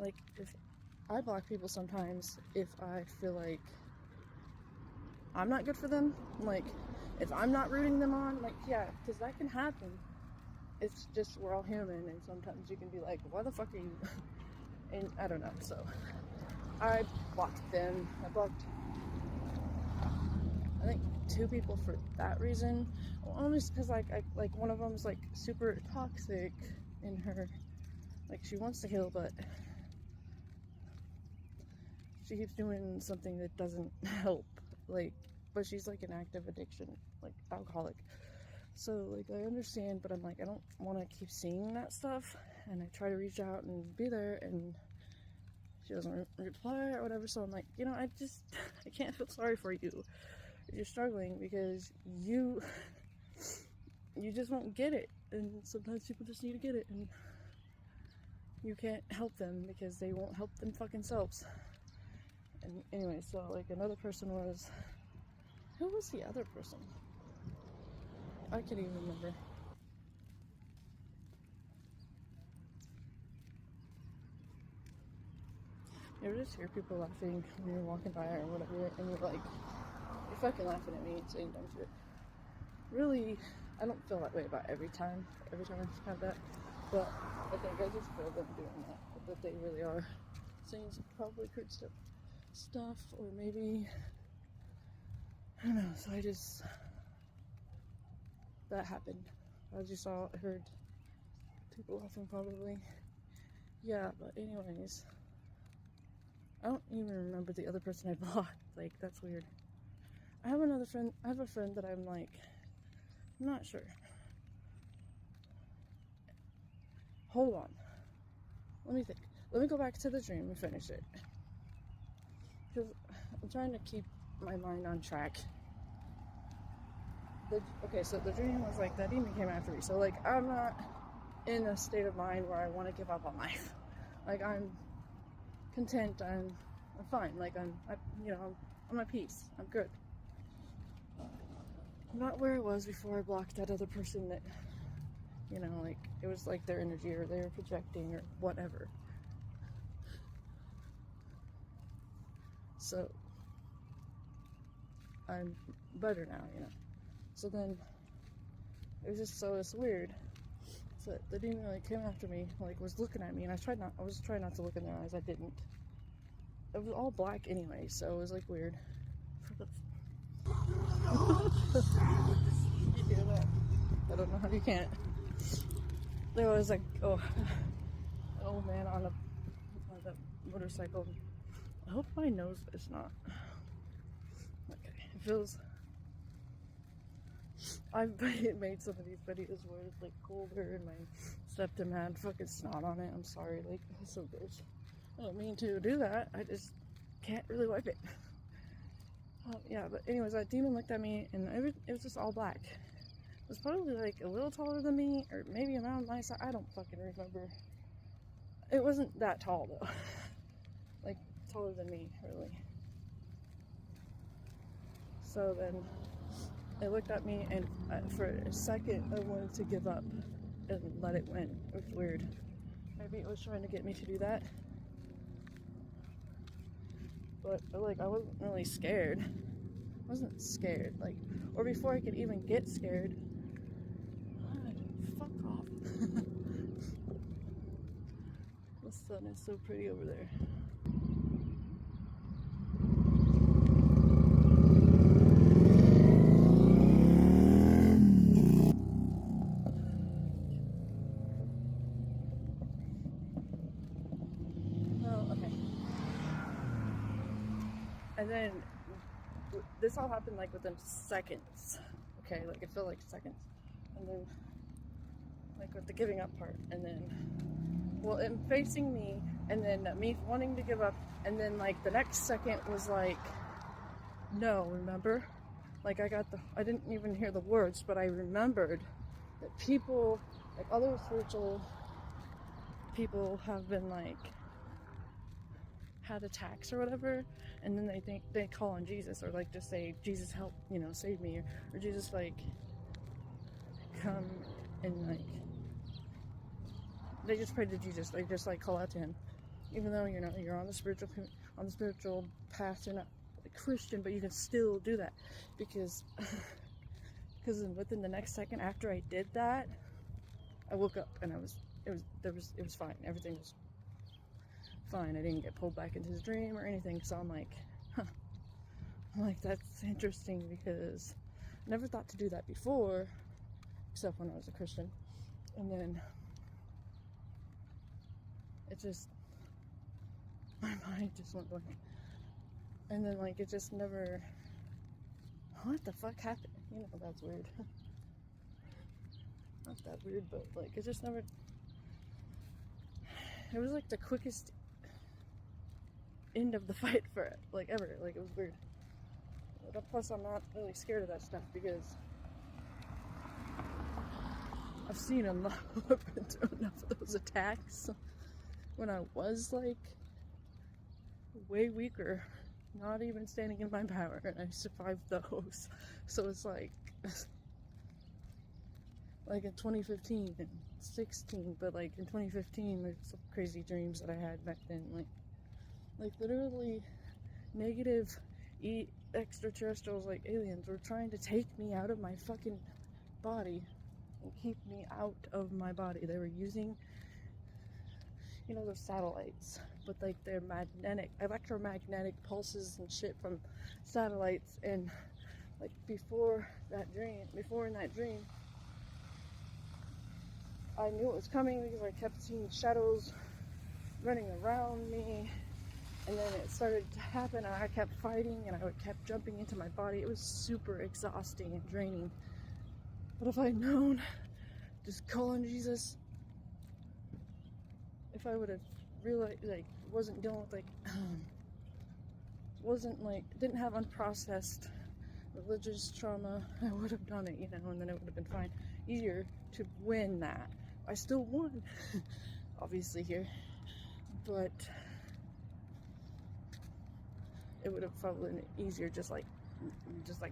like, if I block people sometimes if I feel like I'm not good for them, like, if I'm not rooting them on, like, yeah, because that can happen. It's just, we're all human, and sometimes you can be like, why the fuck are you, and I don't know, so, I blocked them. I blocked, I think, 2 people for that reason, only because, like, one of them's, like, super toxic in her, like, she wants to heal, but she keeps doing something that doesn't help, like, but she's, like, an active addiction, like, alcoholic. So, like, I understand, but I'm like, I don't want to keep seeing that stuff, and I try to reach out and be there, and she doesn't reply or whatever, so I'm like, I can't feel sorry for you if you're struggling, because you just won't get it, and sometimes people just need to get it, and you can't help them because they won't help them fucking selves. And anyway, so, like, another person was, who was the other person? I can't even remember. You ever just hear people laughing when you're walking by or whatever, and you're like, you're fucking laughing at me and saying dumb shit. Really, I don't feel that way about every time I have that, but I think I just feel them doing that they really are saying some probably crude stuff, or maybe, I don't know, so that happened. I just heard people laughing probably. Yeah, but anyways, I don't even remember the other person I blocked. Like, that's weird. I have a friend that I'm like, I'm not sure. Hold on. Let me think. Let me go back to the dream and finish it. Because I'm trying to keep my mind on track. Okay, so the dream was like, that demon came after me. So, like, I'm not in a state of mind where I want to give up on life. Like, I'm content. I'm fine. Like, I'm at peace. I'm good. I'm not where I was before I blocked that other person that, like, it was like their energy, or they were projecting, or whatever. So, I'm better now, So then, it's weird. So the demon, like, came after me, like, was looking at me, and I was trying not to look in their eyes. I didn't. It was all black anyway, so it was, like, weird. You hear that? I don't know how you can't. There was, like, an old man on a motorcycle. I hope my nose is not. Okay, it feels. I've made some of these videos where it's, like, colder and my septum had fucking snot on it. I'm sorry, like, it's so gross. I don't mean to do that. I just can't really wipe it. Yeah, but anyways, that demon looked at me, and it was just all black. It was probably, like, a little taller than me, or maybe around my size. I don't fucking remember. It wasn't that tall, though. Like, taller than me, really. So then it looked at me, and for a second I wanted to give up and let it win. It was weird. Maybe it was trying to get me to do that, but, like, I wasn't really scared. I wasn't scared, like, or before I could even get scared. God, fuck off. The sun is so pretty over there. Oh, okay. And then this all happened, like, within seconds. Okay, like, it felt like seconds. And then, like, with the giving up part, and then, well, it facing me, and then me wanting to give up, and then, like, the next second was like, no, remember? Like, I didn't even hear the words, but I remembered that people, like, other spiritual people have been, like, had attacks or whatever, and then they call on Jesus, or, like, just say, Jesus, help, save me, or Jesus, like, come, and, like, they just pray to Jesus, they just, like, call out to him, even though you're on the spiritual path, you're not a Christian, but you can still do that because within the next second after I did that, I woke up and it was fine. Everything was fine. I didn't get pulled back into the dream or anything. So I'm like, huh. I'm like, that's interesting because I never thought to do that before, except when I was a Christian. And then it just, my mind just went blank. And then like it just never, what the fuck happened? You know, that's weird. Not that weird, but like it just never, it was like the quickest end of the fight for it, like ever. Like it was weird. But plus I'm not really scared of that stuff because I've seen enough, I've been through enough of those attacks when I was like way weaker, not even standing in my power, and I survived those. So it's like in 2015 and 16, but like in 2015 there's some crazy dreams that I had back then, like literally negative extraterrestrials, like aliens, were trying to take me out of my fucking body and keep me out of my body. They were using, you know, those satellites, but like they're electromagnetic pulses and shit from satellites. And like before in that dream, I knew it was coming because I kept seeing shadows running around me. And then it started to happen, and I kept fighting, and I kept jumping into my body. It was super exhausting and draining. But if I'd known, just call on Jesus, if I would have realized, like, wasn't dealing with, like, didn't have unprocessed religious trauma, I would have done it, you know, and then it would have been fine. Easier to win that. I still won, obviously, here. But it would have probably been easier, just like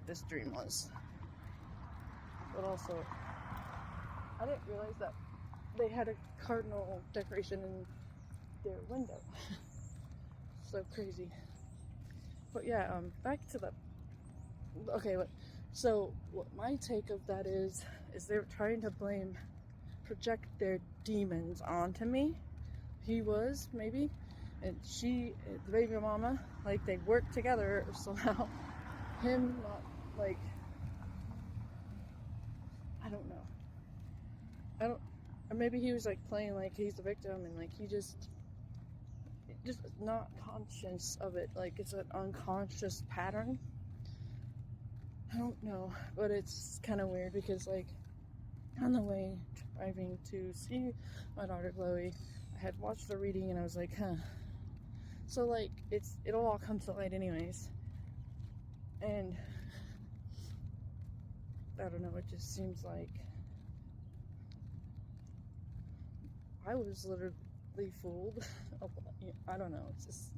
this dream was. But also, I didn't realize that they had a cardinal decoration in their window. So crazy. But yeah, back to the, okay, so what my take of that is they're trying to project their demons onto me. He was, maybe, and she, the baby mama, like they work together somehow. Him not, like, I don't know. Or maybe he was like playing like he's the victim, and like he just not conscious of it. Like it's an unconscious pattern. I don't know, but it's kind of weird because like on the way driving to see my daughter Chloe, I had watched the reading and I was like, huh. So like it'll all come to light anyways. And I don't know, it just seems like I was literally fooled. I don't know, it's just